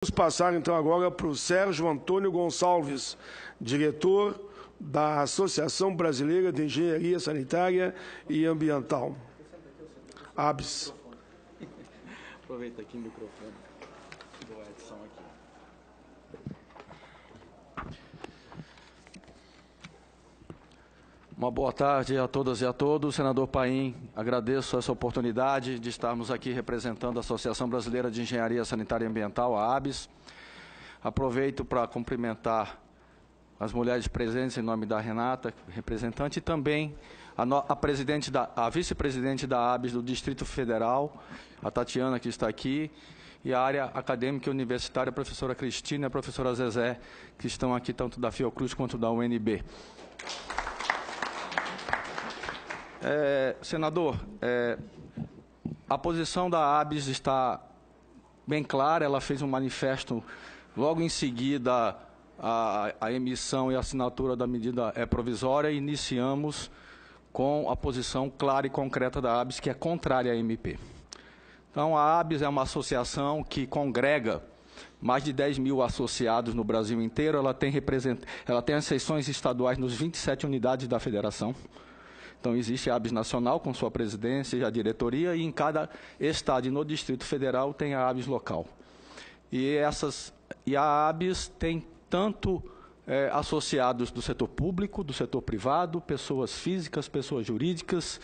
Vamos passar então agora para o Sérgio Antônio Gonçalves, diretor da Associação Brasileira de Engenharia Sanitária e Ambiental. ABS. Aproveita aqui o microfone do Edson aqui. Uma boa tarde a todas e a todos. Senador Paim, agradeço essa oportunidade de estarmos aqui representando a Associação Brasileira de Engenharia Sanitária e Ambiental, a ABS. Aproveito para cumprimentar as mulheres presentes em nome da Renata, representante, e também a vice-presidente da ABS do Distrito Federal, a Tatiana, que está aqui, e a área acadêmica e universitária, a professora Cristina e a professora Zezé, que estão aqui tanto da Fiocruz quanto da UNB. Senador, a posição da ABS está bem clara. Ela fez um manifesto logo em seguida a emissão e assinatura da medida provisória, e iniciamos com a posição clara e concreta da ABS, que é contrária à MP. Então, a ABS é uma associação que congrega mais de 10 mil associados no Brasil inteiro. Ela tem as seções estaduais nos 27 unidades da federação. Então, existe a ABS nacional com sua presidência e a diretoria, e em cada estado e no Distrito Federal tem a ABS local. E a ABS tem tanto associados do setor público, do setor privado, pessoas físicas, pessoas jurídicas,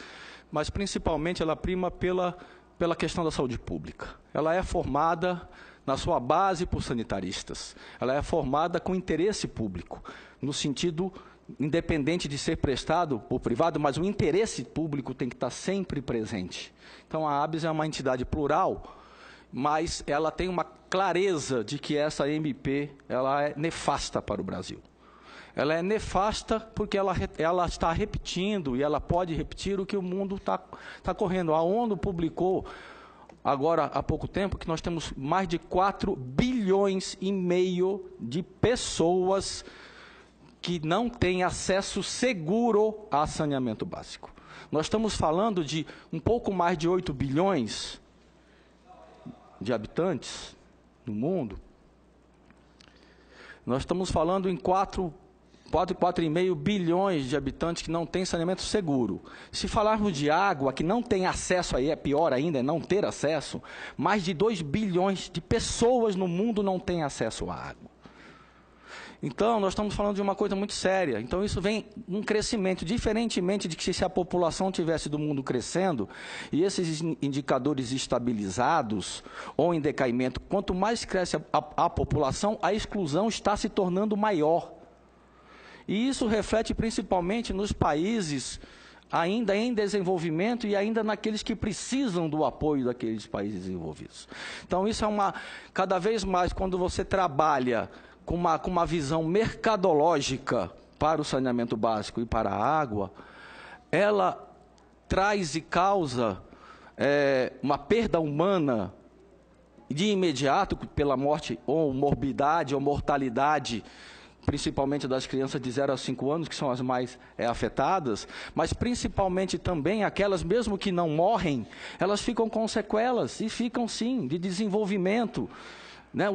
mas principalmente ela prima pela questão da saúde pública. Ela é formada na sua base por sanitaristas. Ela é formada com interesse público, no sentido independente de ser prestado por privado, mas o interesse público tem que estar sempre presente. Então, a ABS é uma entidade plural, mas ela tem uma clareza de que essa MP ela é nefasta para o Brasil. Ela é nefasta porque ela está repetindo, e ela pode repetir o que o mundo está correndo. A ONU publicou, agora há pouco tempo, que nós temos mais de 4,5 bilhões de pessoas que não têm acesso seguro a saneamento básico. Nós estamos falando de um pouco mais de 8 bilhões de habitantes no mundo. Nós estamos falando em 4,5 bilhões de habitantes que não têm saneamento seguro. Se falarmos de água, que não tem acesso, aí é pior ainda, é não ter acesso, mais de 2 bilhões de pessoas no mundo não têm acesso à água. Então, nós estamos falando de uma coisa muito séria. Então, isso vem um crescimento, diferentemente de que se a população tivesse do mundo crescendo, e esses indicadores estabilizados ou em decaimento, quanto mais cresce a população, a exclusão está se tornando maior. E isso reflete principalmente nos países ainda em desenvolvimento e ainda naqueles que precisam do apoio daqueles países desenvolvidos. Então, isso é cada vez mais, quando você trabalha com uma visão mercadológica para o saneamento básico e para a água, ela traz e causa uma perda humana de imediato pela morte, ou morbidade, ou mortalidade, principalmente das crianças de 0 a 5 anos, que são as mais afetadas, mas principalmente também aquelas, mesmo que não morrem, elas ficam com sequelas, e ficam sim, de desenvolvimento, né?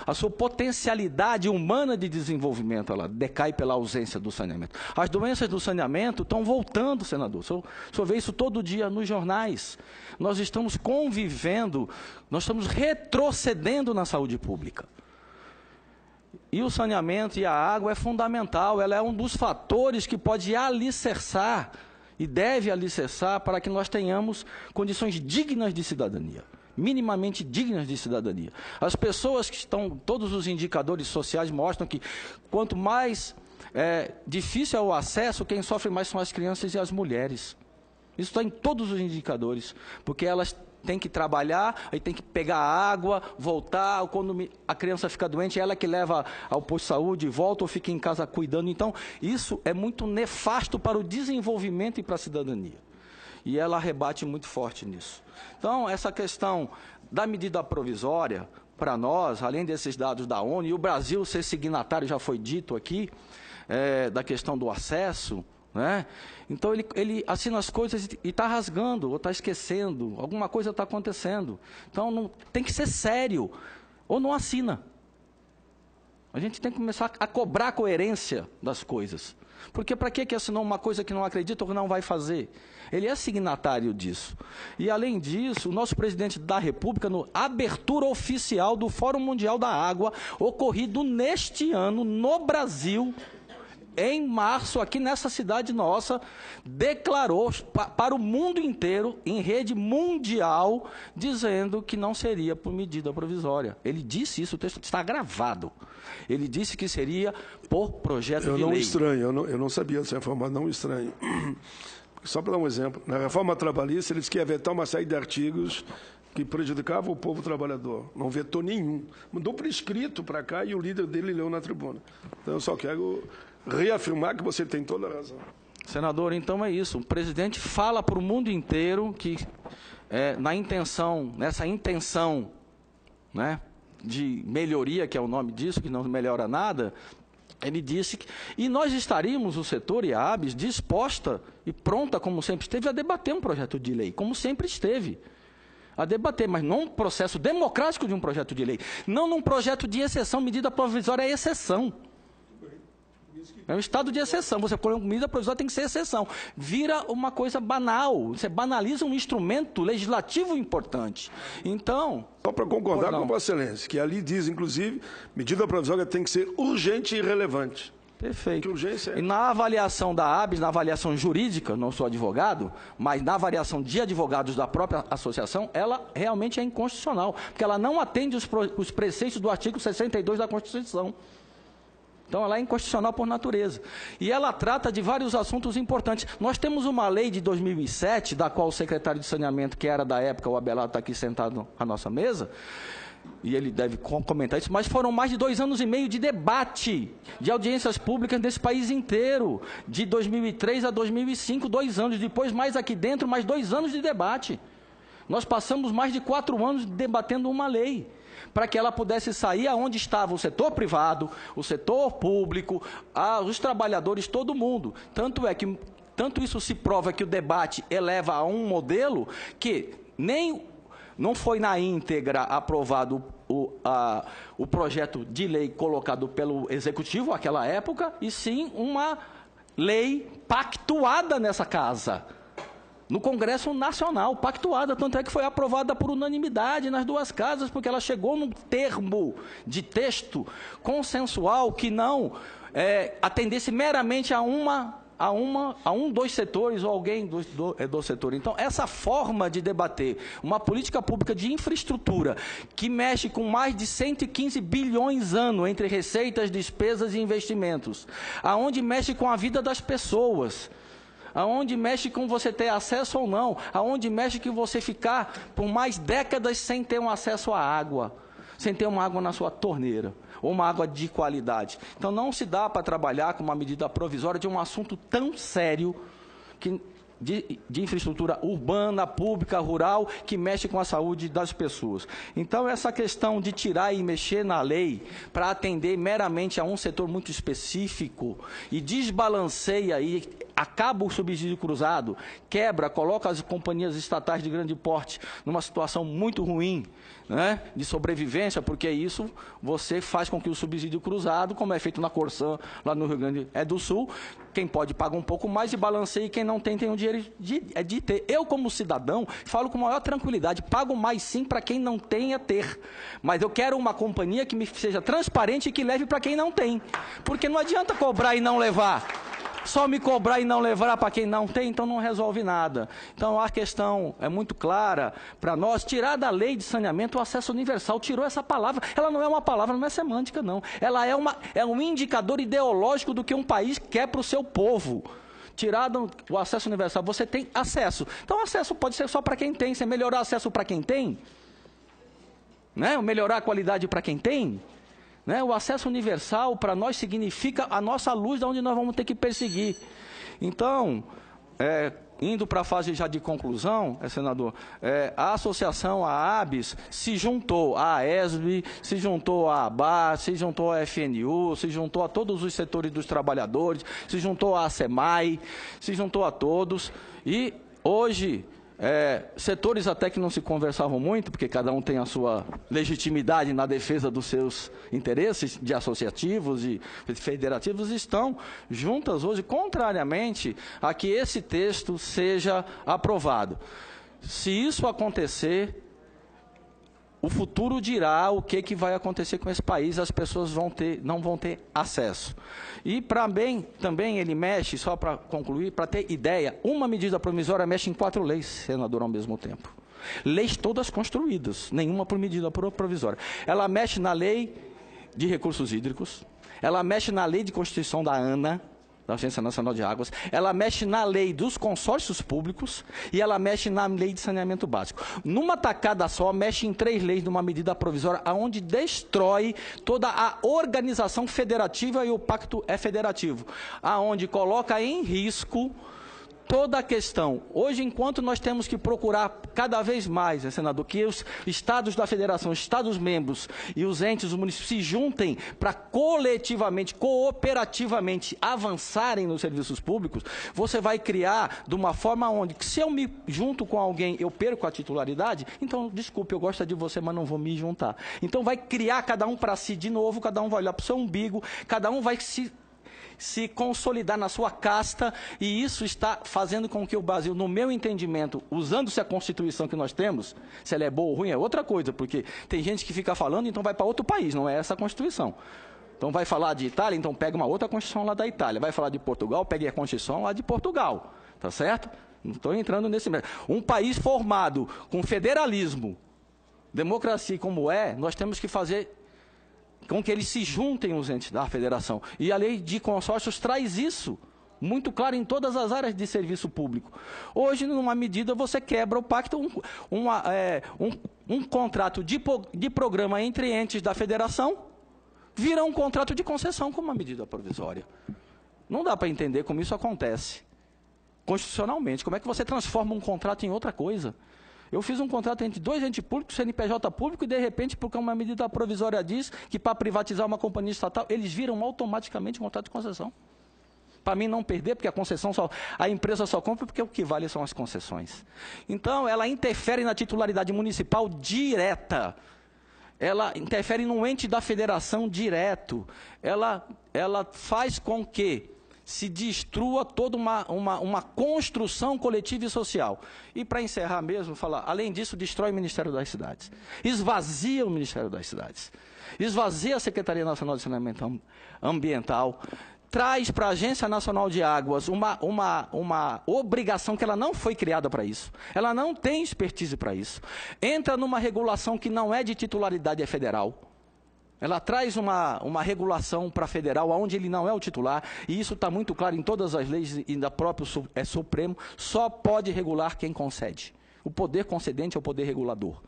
A sua potencialidade humana de desenvolvimento, ela decai pela ausência do saneamento. As doenças do saneamento estão voltando, senador. O senhor vê isso todo dia nos jornais. Nós estamos convivendo, nós estamos retrocedendo na saúde pública. E o saneamento e a água é fundamental, ela é um dos fatores que pode alicerçar e deve alicerçar para que nós tenhamos condições dignas de cidadania. Minimamente dignas de cidadania. As pessoas que estão, todos os indicadores sociais mostram que quanto mais difícil é o acesso, quem sofre mais são as crianças e as mulheres. Isso está em todos os indicadores, porque elas têm que trabalhar, aí tem que pegar água, voltar, quando a criança fica doente, ela que leva ao posto de saúde, volta ou fica em casa cuidando. Então, isso é muito nefasto para o desenvolvimento e para a cidadania. E ela rebate muito forte nisso. Então, essa questão da medida provisória, para nós, além desses dados da ONU, e o Brasil ser signatário, já foi dito aqui, da questão do acesso, né? Então, ele assina as coisas e está rasgando, ou está esquecendo, alguma coisa está acontecendo. Então, tem que ser sério. ou não assina. A gente tem que começar a cobrar a coerência das coisas. Porque para que assinou uma coisa que não acredita ou que não vai fazer? Ele é signatário disso. E, além disso, o nosso presidente da República, na abertura oficial do Fórum Mundial da Água, ocorrido neste ano, no Brasil, em março, aqui nessa cidade nossa, declarou para o mundo inteiro, em rede mundial, dizendo que não seria por medida provisória. Ele disse isso, o texto está gravado. Ele disse que seria por projeto de lei. Eu não sabia dessa informação, não estranho. Só para dar um exemplo, na reforma trabalhista, eles queriam vetar uma série de artigos que prejudicavam o povo trabalhador. Não vetou nenhum. Mandou por escrito para cá e o líder dele leu na tribuna. Então, eu só quero reafirmar que você tem toda a razão. Senador, então é isso. O presidente fala para o mundo inteiro que nessa intenção, né, de melhoria, que é o nome disso, que não melhora nada, ele disse que... E nós estaríamos, o setor e a ABS, disposta e pronta, como sempre esteve, a debater um projeto de lei, como sempre esteve. A debater, mas não um processo democrático de um projeto de lei. Não num projeto de exceção, medida provisória é exceção. É um estado de exceção. Você põe uma medida provisória, tem que ser exceção. Vira uma coisa banal. Você banaliza um instrumento legislativo importante. Então... Só para concordar com Vossa Excelência, que ali diz, inclusive, medida provisória tem que ser urgente e relevante. Perfeito. Urgência é... E na avaliação da ABS, na avaliação jurídica, não sou advogado, mas na avaliação de advogados da própria associação, ela realmente é inconstitucional, porque ela não atende os preceitos do artigo 62 da Constituição. Então, ela é inconstitucional por natureza. E ela trata de vários assuntos importantes. Nós temos uma lei de 2007, da qual o secretário de Saneamento, que era da época, o Abelardo está aqui sentado à nossa mesa, e ele deve comentar isso, mas foram mais de 2 anos e meio de debate, de audiências públicas nesse país inteiro, de 2003 a 2005, 2 anos, depois mais aqui dentro, mais 2 anos de debate. Nós passamos mais de 4 anos debatendo uma lei, para que ela pudesse sair aonde estava o setor privado, o setor público, os trabalhadores, todo mundo. Tanto isso se prova que o debate eleva a um modelo que não foi na íntegra aprovado o projeto de lei colocado pelo Executivo naquela época, e sim uma lei pactuada nessa casa, no Congresso Nacional, pactuada, tanto é que foi aprovada por unanimidade nas 2 casas, porque ela chegou num termo de texto consensual que não atendesse meramente a dois setores ou alguém do setor. Então, essa forma de debater uma política pública de infraestrutura que mexe com mais de 115 bilhões ano entre receitas, despesas e investimentos, aonde mexe com a vida das pessoas, aonde mexe com você ter acesso ou não, aonde mexe com você ficar por mais décadas sem ter um acesso à água, sem ter uma água na sua torneira, ou uma água de qualidade. Então, não se dá para trabalhar com uma medida provisória de um assunto tão sério de infraestrutura urbana, pública, rural, que mexe com a saúde das pessoas. Então, essa questão de tirar e mexer na lei para atender meramente a um setor muito específico e desbalanceia e acaba o subsídio cruzado, coloca as companhias estatais de grande porte numa situação muito ruim, né, de sobrevivência, porque isso você faz com que o subsídio cruzado, como é feito na Corsã, lá no Rio Grande do Sul, quem pode paga um pouco mais e balanceia, e quem não tem o dinheiro de ter. Eu, como cidadão, falo com maior tranquilidade, pago mais sim para quem não tem a ter, mas eu quero uma companhia que me seja transparente e que leve para quem não tem, porque não adianta cobrar e não levar. Só me cobrar e não levar para quem não tem, então não resolve nada. Então, a questão é muito clara para nós. Tirar da lei de saneamento o acesso universal. Tirou essa palavra. Ela não é uma palavra, não é semântica, não. Ela é um indicador ideológico do que um país quer para o seu povo. Tirado o acesso universal, você tem acesso. Então, o acesso pode ser só para quem tem. Você melhorar o acesso para quem tem, né? Melhorar a qualidade para quem tem. Né? O acesso universal, para nós, significa a nossa luz, de onde nós vamos ter que perseguir. Então, indo para a fase já de conclusão, senador, a associação, a ABS, se juntou à ESB, se juntou à ABAR, se juntou à FNU, se juntou a todos os setores dos trabalhadores, se juntou à SEMAI, se juntou a todos, e hoje Setores até que não se conversavam muito, porque cada um tem a sua legitimidade na defesa dos seus interesses, de associativos e federativos, estão juntas hoje, contrariamente a que esse texto seja aprovado. Se isso acontecer, o futuro dirá o que vai acontecer com esse país, as pessoas não vão ter acesso. E também ele mexe, só para concluir, para ter ideia, uma medida provisória mexe em 4 leis, senador, ao mesmo tempo. Leis todas construídas, nenhuma por medida provisória. Ela mexe na lei de recursos hídricos, ela mexe na lei de constituição da ANA, da Agência Nacional de Águas, ela mexe na lei dos consórcios públicos e ela mexe na lei de saneamento básico. Numa tacada só, mexe em 3 leis de uma medida provisória, onde destrói toda a organização federativa, e o pacto é federativo, aonde coloca em risco toda a questão. Hoje, enquanto nós temos que procurar cada vez mais, senador, que os estados da federação, os estados membros e os entes, os municípios se juntem para coletivamente, cooperativamente avançarem nos serviços públicos, você vai criar de uma forma onde, se eu me junto com alguém, eu perco a titularidade, então, desculpe, eu gosto de você, mas não vou me juntar. Então, vai criar cada um para si de novo, cada um vai olhar para o seu umbigo, cada um vai se consolidar na sua casta, e isso está fazendo com que o Brasil, no meu entendimento, usando-se a Constituição que nós temos, se ela é boa ou ruim é outra coisa, porque tem gente que fica falando, então vai para outro país, não é essa a Constituição. Então vai falar de Itália, então pega uma outra Constituição lá da Itália. Vai falar de Portugal, pegue a Constituição lá de Portugal, tá certo? Não estou entrando nesse mesmo. Um país formado com federalismo, democracia como nós temos que fazer com que eles se juntem, os entes da federação. E a lei de consórcios traz isso, muito claro, em todas as áreas de serviço público. Hoje, numa medida, você quebra o pacto, um contrato de programa entre entes da federação, vira um contrato de concessão com uma medida provisória. Não dá para entender como isso acontece constitucionalmente. Como é que você transforma um contrato em outra coisa? Eu fiz um contrato entre 2 entes públicos, CNPJ público, e de repente, porque uma medida provisória diz que para privatizar uma companhia estatal, eles viram automaticamente um contrato de concessão. Para mim não perder, porque a empresa só compra porque o que vale são as concessões. Então, ela interfere na titularidade municipal direta. Ela interfere no ente da federação direto. Ela faz com que se destrua toda uma construção coletiva e social. E, para encerrar mesmo, falar, além disso, destrói o Ministério das Cidades, esvazia o Ministério das Cidades, esvazia a Secretaria Nacional de Saneamento Ambiental, traz para a Agência Nacional de Águas uma obrigação que ela não foi criada para isso, ela não tem expertise para isso, entra numa regulação que não é de titularidade federal. Ela traz uma regulação para federal, onde ele não é o titular, e isso está muito claro em todas as leis, e da própria Supremo, só pode regular quem concede. O poder concedente é o poder regulador.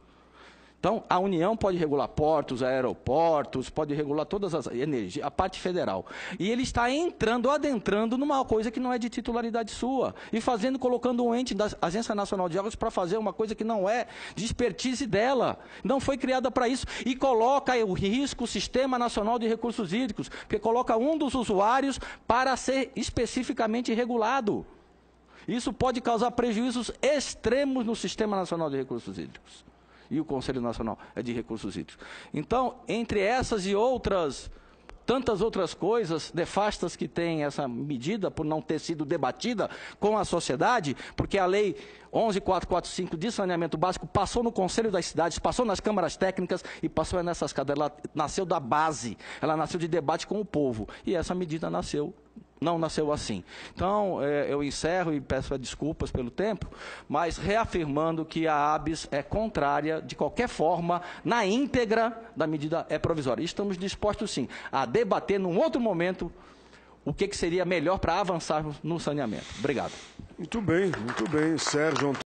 Então, a União pode regular portos, aeroportos, pode regular todas as energias, a parte federal. E ele está adentrando numa coisa que não é de titularidade sua, e colocando um ente da Agência Nacional de Águas para fazer uma coisa que não é de expertise dela, não foi criada para isso, e coloca o risco o Sistema Nacional de Recursos Hídricos, porque coloca um dos usuários para ser especificamente regulado. Isso pode causar prejuízos extremos no Sistema Nacional de Recursos Hídricos e o Conselho Nacional de Recursos Hídricos. Então, entre essas e tantas outras coisas nefastas que tem essa medida, por não ter sido debatida com a sociedade, porque a Lei 11.445 de saneamento básico passou no Conselho das Cidades, passou nas câmaras técnicas e passou nessas cadeiras. Ela nasceu da base, ela nasceu de debate com o povo, e essa medida não nasceu assim. Então, eu encerro e peço desculpas pelo tempo, mas reafirmando que a ABS é contrária, de qualquer forma, na íntegra da medida provisória. E estamos dispostos, sim, a debater num outro momento o que seria melhor para avançarmos no saneamento. Obrigado. Muito bem, Sérgio.